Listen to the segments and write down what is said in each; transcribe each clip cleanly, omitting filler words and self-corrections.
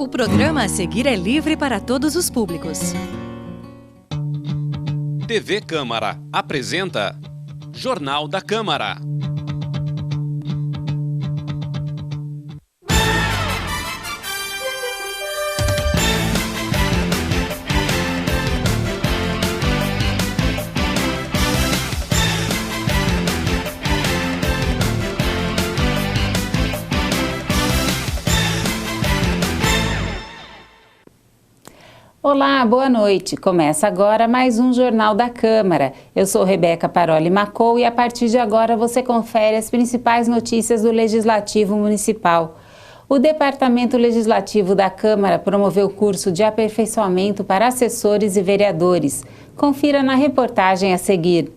O programa a seguir é livre para todos os públicos. TV Câmara apresenta Jornal da Câmara. Olá, boa noite. Começa agora mais um Jornal da Câmara. Eu sou Rebeca Paroli Macou e a partir de agora você confere as principais notícias do Legislativo Municipal. O Departamento Legislativo da Câmara promoveu curso de aperfeiçoamento para assessores e vereadores. Confira na reportagem a seguir.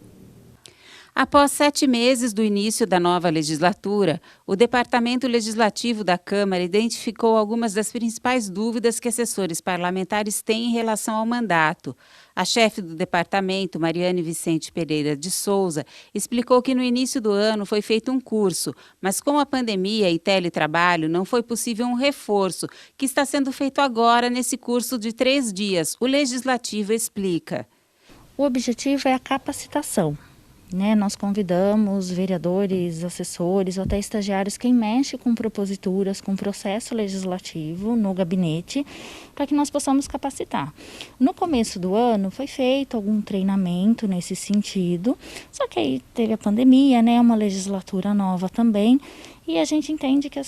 Após 7 meses do início da nova legislatura, o Departamento Legislativo da Câmara identificou algumas das principais dúvidas que assessores parlamentares têm em relação ao mandato. A chefe do departamento, Mariane Vicente Pereira de Souza, explicou que no início do ano foi feito um curso, mas com a pandemia e teletrabalho não foi possível um reforço, que está sendo feito agora nesse curso de 3 dias. O Legislativo explica. O objetivo é a capacitação. Nós convidamos vereadores, assessores ou até estagiários, quem mexe com proposituras, com processo legislativo no gabinete, para que nós possamos capacitar. No começo do ano foi feito algum treinamento nesse sentido, só que aí teve a pandemia, uma legislatura nova também, e a gente entende que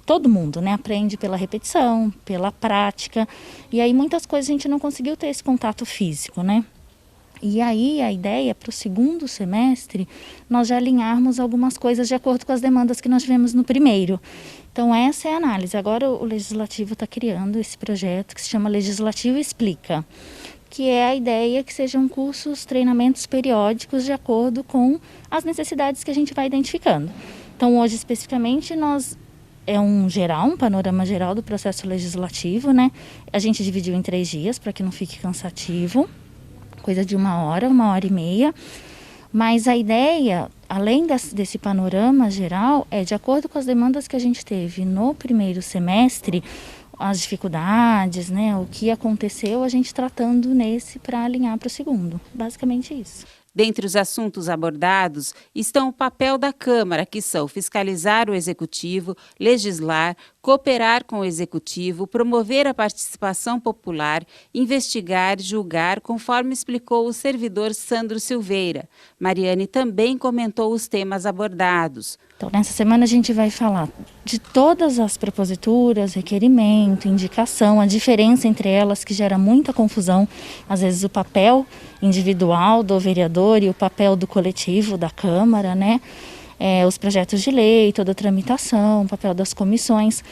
todo mundo aprende pela repetição, pela prática, e aí muitas coisas a gente não conseguiu ter esse contato físico, E aí a ideia para o segundo semestre, nós já alinharmos algumas coisas de acordo com as demandas que nós tivemos no primeiro. Então essa é a análise. Agora o Legislativo está criando esse projeto que se chama Legislativo Explica, que é a ideia que sejam cursos, treinamentos periódicos de acordo com as necessidades que a gente vai identificando. Então hoje especificamente é um panorama geral do processo legislativo, A gente dividiu em 3 dias para que não fique cansativo. Coisa de 1 hora, 1h30, mas a ideia, além desse panorama geral, é de acordo com as demandas que a gente teve no primeiro semestre, as dificuldades, o que aconteceu, a gente tratando nesse para alinhar para o segundo, basicamente isso. Dentre os assuntos abordados estão o papel da Câmara, que são fiscalizar o Executivo, legislar, cooperar com o Executivo, promover a participação popular, investigar, julgar, conforme explicou o servidor Sandro Silveira. Mariane também comentou os temas abordados. Então, nessa semana a gente vai falar de todas as proposituras, requerimento, indicação, a diferença entre elas que gera muita confusão, às vezes o papel individual do vereador e o papel do coletivo da Câmara, os projetos de lei, toda a tramitação, o papel das comissões,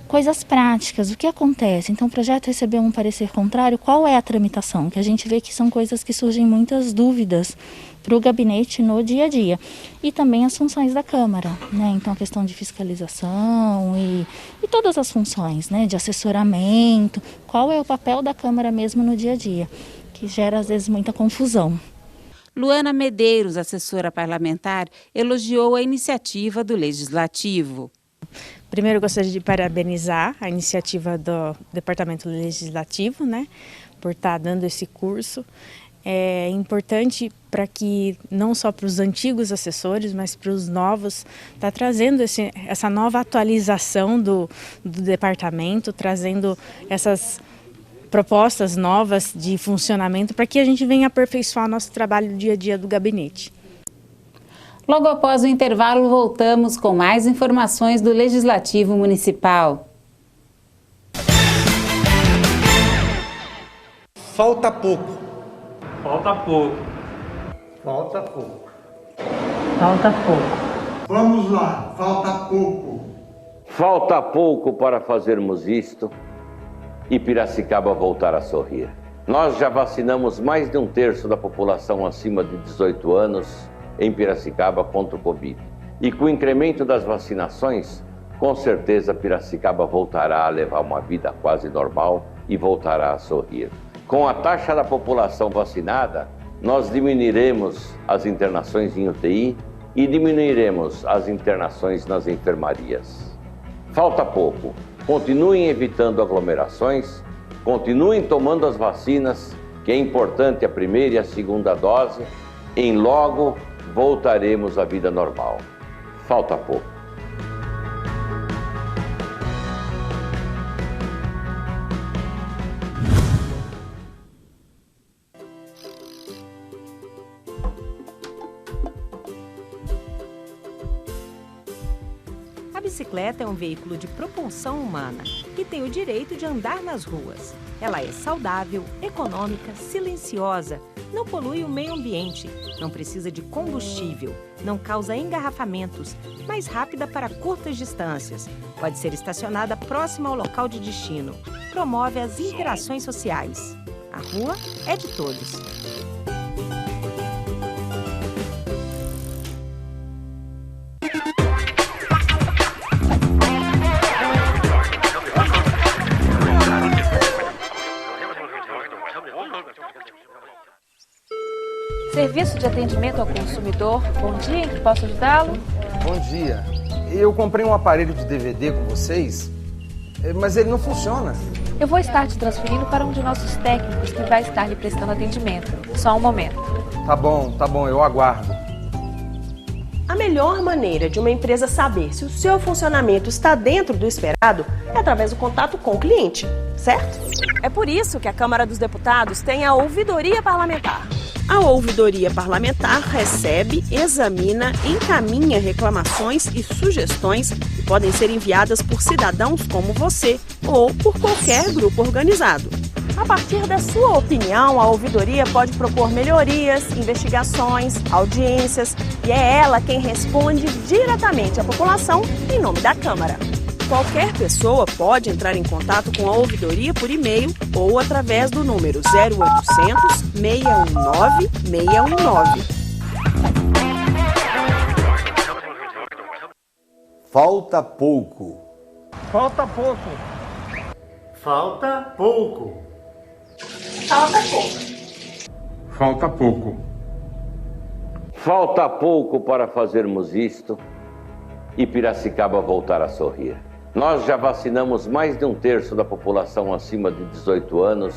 coisas práticas, o que acontece? Então o projeto recebeu um parecer contrário, qual é a tramitação? Que a gente vê que são coisas que surgem muitas dúvidas para o gabinete no dia a dia. E também as funções da Câmara, Então a questão de fiscalização e todas as funções, de assessoramento, qual é o papel da Câmara mesmo no dia a dia, que gera às vezes muita confusão. Luana Medeiros, assessora parlamentar, elogiou a iniciativa do Legislativo. Primeiro, eu gostaria de parabenizar a iniciativa do Departamento Legislativo, por estar dando esse curso. É importante para que, não só para os antigos assessores, mas para os novos, está trazendo essa nova atualização do departamento, trazendo essas propostas novas de funcionamento para que a gente venha aperfeiçoar nosso trabalho dia a dia do gabinete. Logo após o intervalo, voltamos com mais informações do Legislativo Municipal. Falta pouco. Falta pouco. Falta pouco. Falta pouco. Vamos lá, falta pouco. Falta pouco para fazermos isto e Piracicaba voltar a sorrir. Nós já vacinamos mais de 1/3 da população acima de 18 anos em Piracicaba contra o Covid. E com o incremento das vacinações, com certeza Piracicaba voltará a levar uma vida quase normal e voltará a sorrir. Com a taxa da população vacinada, nós diminuiremos as internações em UTI e diminuiremos as internações nas enfermarias. Falta pouco. continuem evitando aglomerações, continuem tomando as vacinas, que é importante a primeira e a segunda dose. Em logo voltaremos à vida normal. Falta pouco. A bicicleta é um veículo de propulsão humana que tem o direito de andar nas ruas. Ela é saudável, econômica, silenciosa, não polui o meio ambiente, não precisa de combustível, não causa engarrafamentos, mais rápida para curtas distâncias, pode ser estacionada próxima ao local de destino, promove as interações sociais. A rua é de todos. Serviço de atendimento ao consumidor. Bom dia, em que posso ajudá-lo? Bom dia. Eu comprei um aparelho de DVD com vocês, mas ele não funciona. Eu vou estar te transferindo para um de nossos técnicos que vai estar lhe prestando atendimento. Só um momento. Tá bom, eu aguardo. A melhor maneira de uma empresa saber se o seu funcionamento está dentro do esperado é através do contato com o cliente, certo? É por isso que a Câmara dos Deputados tem a ouvidoria parlamentar. A ouvidoria parlamentar recebe, examina, encaminha reclamações e sugestões que podem ser enviadas por cidadãos como você ou por qualquer grupo organizado. A partir da sua opinião, a ouvidoria pode propor melhorias, investigações, audiências e é ela quem responde diretamente à população em nome da Câmara. Qualquer pessoa pode entrar em contato com a ouvidoria por e-mail ou através do número 0800 619 619. Falta pouco. Falta pouco. Falta pouco. Falta pouco. Falta pouco. Falta pouco para fazermos isto e Piracicaba voltar a sorrir. Nós já vacinamos mais de um terço da população acima de 18 anos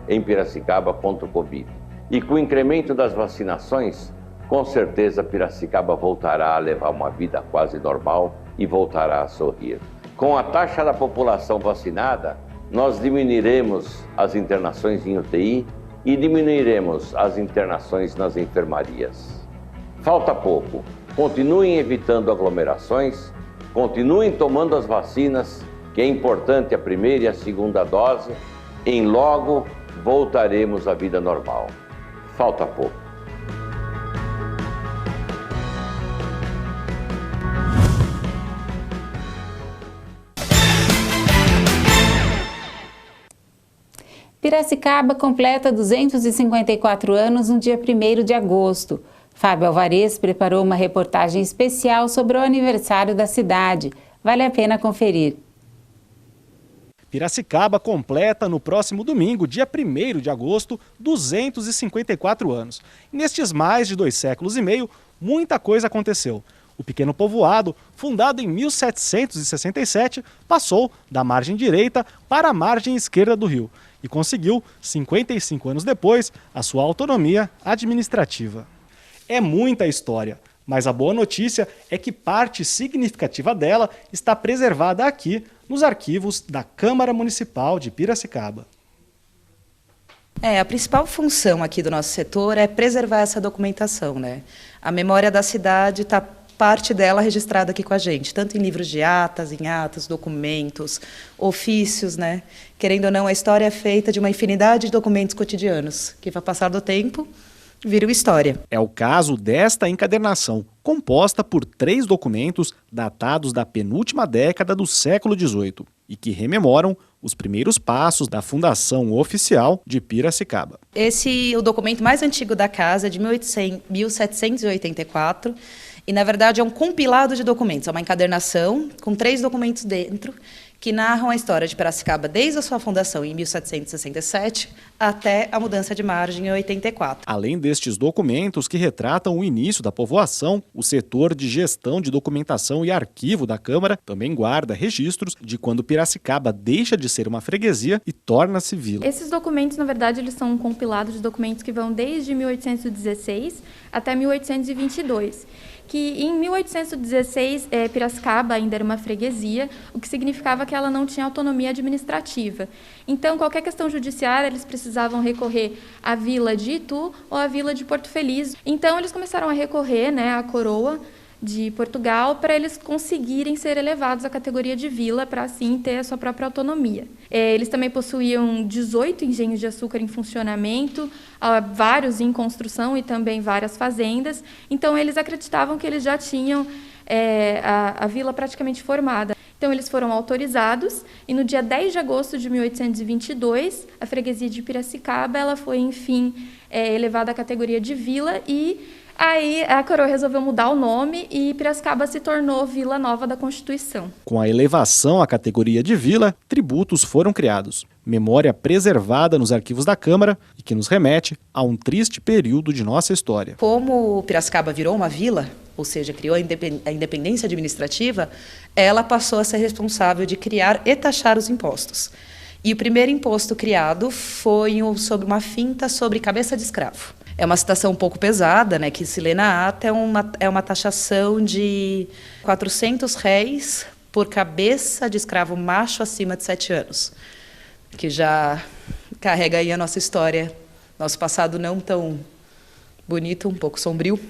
em Piracicaba contra o Covid. E com o incremento das vacinações, com certeza Piracicaba voltará a levar uma vida quase normal e voltará a sorrir. Com a taxa da população vacinada, nós diminuiremos as internações em UTI e diminuiremos as internações nas enfermarias. Falta pouco. Continuem evitando aglomerações, continuem tomando as vacinas, que é importante a primeira e a segunda dose. Em logo voltaremos à vida normal. Falta pouco. Piracicaba completa 254 anos no dia 1º de agosto. Fábio Alvarez preparou uma reportagem especial sobre o aniversário da cidade. Vale a pena conferir. Piracicaba completa no próximo domingo, dia 1º de agosto, 254 anos. E nestes mais de 2 séculos e meio, muita coisa aconteceu. O pequeno povoado, fundado em 1767, passou da margem direita para a margem esquerda do rio e conseguiu, 55 anos depois, a sua autonomia administrativa. É muita história, mas a boa notícia é que parte significativa dela está preservada aqui nos arquivos da Câmara Municipal de Piracicaba. A principal função aqui do nosso setor é preservar essa documentação, né? A memória da cidade está parte dela registrada aqui com a gente, tanto em livros de atas, em atos, documentos, ofícios, né? Querendo ou não, a história é feita de uma infinidade de documentos cotidianos, que, com o passar do tempo, viram história. É o caso desta encadernação, composta por 3 documentos datados da penúltima década do século XVIII e que rememoram os primeiros passos da fundação oficial de Piracicaba. Esse é o documento mais antigo da casa, de 1784, e, na verdade, é um compilado de documentos, é uma encadernação com 3 documentos dentro, que narram a história de Piracicaba desde a sua fundação em 1767 até a mudança de margem em 84. Além destes documentos que retratam o início da povoação, o setor de gestão de documentação e arquivo da Câmara também guarda registros de quando Piracicaba deixa de ser uma freguesia e torna-se vila. Esses documentos, na verdade, eles são compilados de documentos que vão desde 1816 até 1822. Que em 1816, Piracicaba ainda era uma freguesia, o que significava que ela não tinha autonomia administrativa. Então, qualquer questão judiciária, eles precisavam recorrer à vila de Itu ou à vila de Porto Feliz. Então, eles começaram a recorrer, à coroa de Portugal para eles conseguirem ser elevados à categoria de vila, para assim ter a sua própria autonomia. Eles também possuíam 18 engenhos de açúcar em funcionamento, vários em construção e também várias fazendas. Então, eles acreditavam que eles já tinham a vila praticamente formada. Então, eles foram autorizados e no dia 10 de agosto de 1822, a freguesia de Piracicaba ela foi, enfim, elevada à categoria de vila e aí a coroa resolveu mudar o nome e Piracicaba se tornou Vila Nova da Constituição. Com a elevação à categoria de vila, tributos foram criados. Memória preservada nos arquivos da Câmara e que nos remete a um triste período de nossa história. Como Piracicaba virou uma vila, ou seja, criou a independência administrativa, ela passou a ser responsável de criar e taxar os impostos. E o primeiro imposto criado foi sobre uma finta sobre cabeça de escravo. É uma citação um pouco pesada, que se lê na ata, é uma taxação de R$400 por cabeça de escravo macho acima de 7 anos, que já carrega aí a nossa história, nosso passado não tão bonito, um pouco sombrio,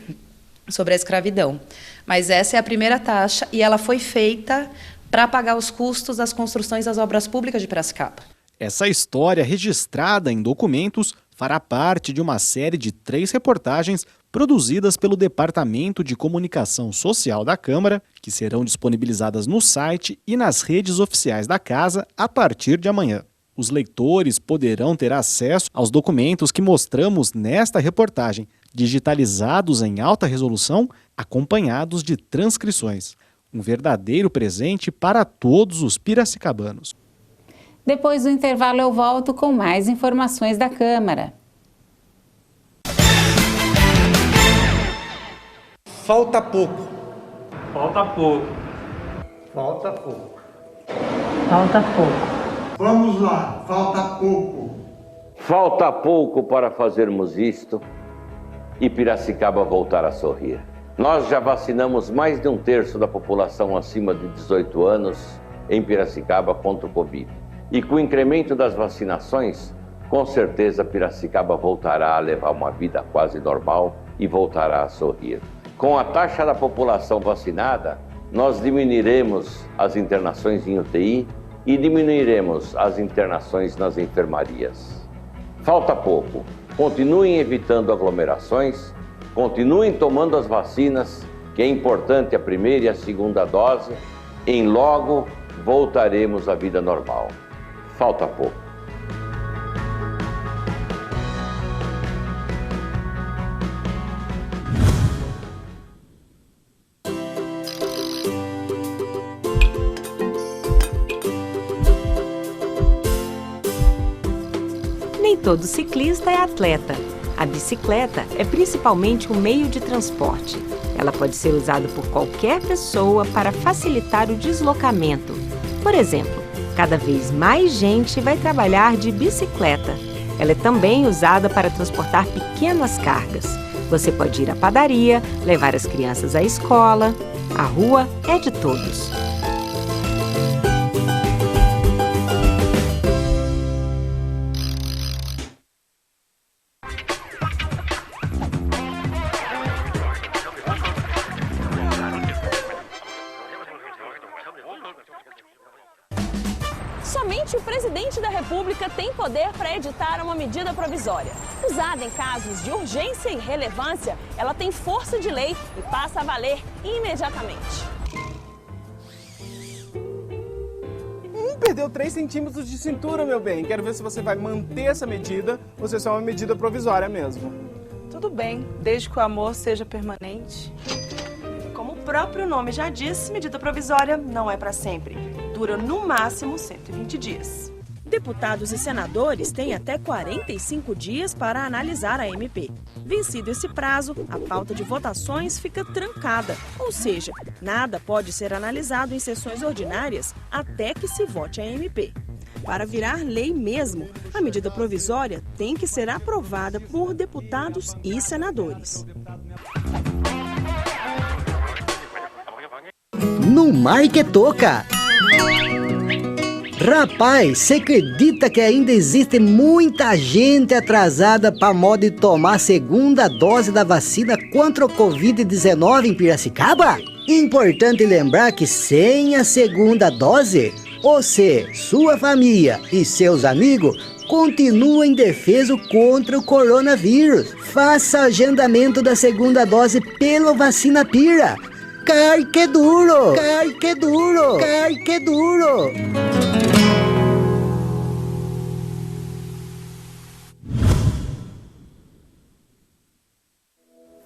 sobre a escravidão. Mas essa é a primeira taxa e ela foi feita para pagar os custos das construções das obras públicas de Piracicaba. Essa história registrada em documentos fará parte de uma série de 3 reportagens produzidas pelo Departamento de Comunicação Social da Câmara, que serão disponibilizadas no site e nas redes oficiais da Casa a partir de amanhã. Os leitores poderão ter acesso aos documentos que mostramos nesta reportagem, digitalizados em alta resolução, acompanhados de transcrições. Um verdadeiro presente para todos os piracicabanos. Depois do intervalo eu volto com mais informações da Câmara. Falta pouco. Falta pouco. Falta pouco. Falta pouco. Vamos lá, falta pouco. Falta pouco para fazermos isto e Piracicaba voltar a sorrir. Nós já vacinamos mais de 1/3 da população acima de 18 anos em Piracicaba contra o Covid. E com o incremento das vacinações, com certeza Piracicaba voltará a levar uma vida quase normal e voltará a sorrir. Com a taxa da população vacinada, nós diminuiremos as internações em UTI e diminuiremos as internações nas enfermarias. Falta pouco. Continuem evitando aglomerações, continuem tomando as vacinas, que é importante a primeira e a segunda dose. Em logo voltaremos à vida normal. Falta pouco. Nem todo ciclista é atleta. A bicicleta é principalmente um meio de transporte. Ela pode ser usada por qualquer pessoa para facilitar o deslocamento. Por exemplo, cada vez mais gente vai trabalhar de bicicleta. Ela é também usada para transportar pequenas cargas. Você pode ir à padaria, levar as crianças à escola. A rua é de todos. Somente o presidente da República tem poder para editar uma medida provisória. Usada em casos de urgência e relevância, ela tem força de lei e passa a valer imediatamente. Perdeu 3 centímetros de cintura, meu bem. Quero ver se você vai manter essa medida ou se é só uma medida provisória mesmo. Tudo bem, desde que o amor seja permanente. Como o próprio nome já diz, medida provisória não é para sempre. dura no máximo 120 dias. Deputados e senadores têm até 45 dias para analisar a MP. Vencido esse prazo, a pauta de votações fica trancada, ou seja, nada pode ser analisado em sessões ordinárias até que se vote a MP. Para virar lei mesmo, a medida provisória tem que ser aprovada por deputados e senadores. No Mar que Toca! Rapaz, você acredita que ainda existe muita gente atrasada para modo de tomar a segunda dose da vacina contra o Covid-19 em Piracicaba? Importante lembrar que sem a segunda dose, você, sua família e seus amigos continuam indefesos contra o coronavírus. Faça agendamento da segunda dose pelo Vacina Pira. Cai que duro! Cai que duro! Cai que duro!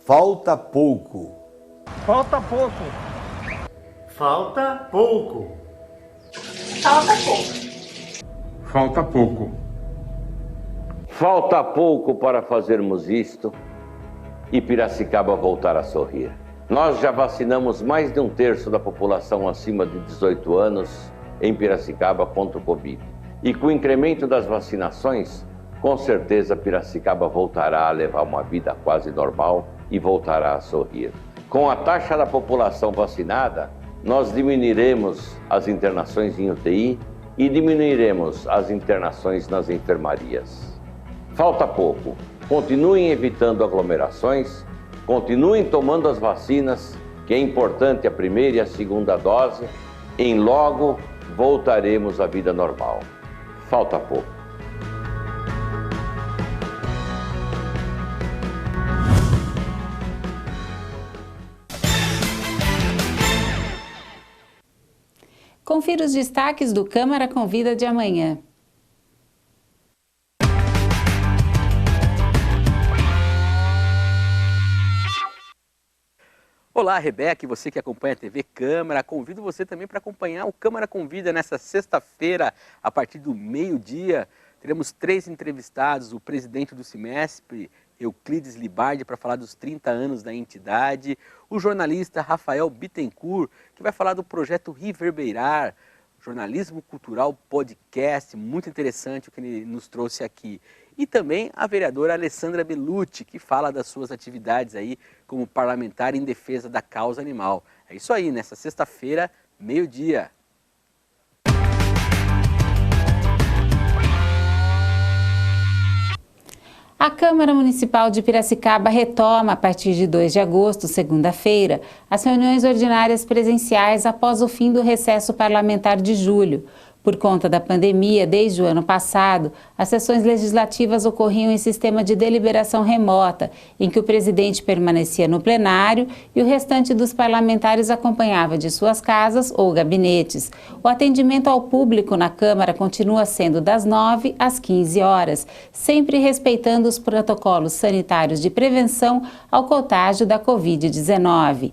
Falta pouco. Falta pouco. Falta pouco. Falta pouco. Falta pouco. Falta pouco para fazermos isto e Piracicaba voltar a sorrir. Nós já vacinamos mais de um terço da população acima de 18 anos em Piracicaba contra o Covid. E com o incremento das vacinações, com certeza Piracicaba voltará a levar uma vida quase normal e voltará a sorrir. Com a taxa da população vacinada, nós diminuiremos as internações em UTI e diminuiremos as internações nas enfermarias. Falta pouco. Continuem evitando aglomerações, continuem tomando as vacinas, que é importante a primeira e a segunda dose. Em logo voltaremos à vida normal. Falta pouco. Confira os destaques do Câmara Convida de amanhã. Olá, Rebeca, e você que acompanha a TV Câmara, convido você também para acompanhar o Câmara Convida nesta sexta-feira, a partir do meio-dia. Teremos 3 entrevistados, o presidente do CIMESP, Euclides Libardi, para falar dos 30 anos da entidade, o jornalista Rafael Bittencourt, que vai falar do projeto Reverberar, jornalismo cultural podcast, muito interessante o que ele nos trouxe aqui. E também a vereadora Alessandra Bellucci, que fala das suas atividades aí como parlamentar em defesa da causa animal. É isso aí, nessa sexta-feira, meio-dia. A Câmara Municipal de Piracicaba retoma, a partir de 2 de agosto, segunda-feira, as reuniões ordinárias presenciais após o fim do recesso parlamentar de julho. Por conta da pandemia, desde o ano passado, as sessões legislativas ocorriam em sistema de deliberação remota, em que o presidente permanecia no plenário e o restante dos parlamentares acompanhava de suas casas ou gabinetes. O atendimento ao público na Câmara continua sendo das 9 às 15 horas, sempre respeitando os protocolos sanitários de prevenção ao contágio da Covid-19.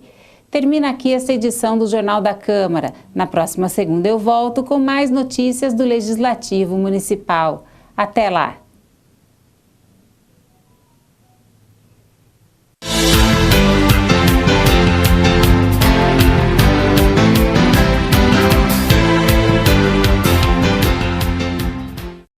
Termina aqui esta edição do Jornal da Câmara. Na próxima segunda eu volto com mais notícias do Legislativo Municipal. Até lá!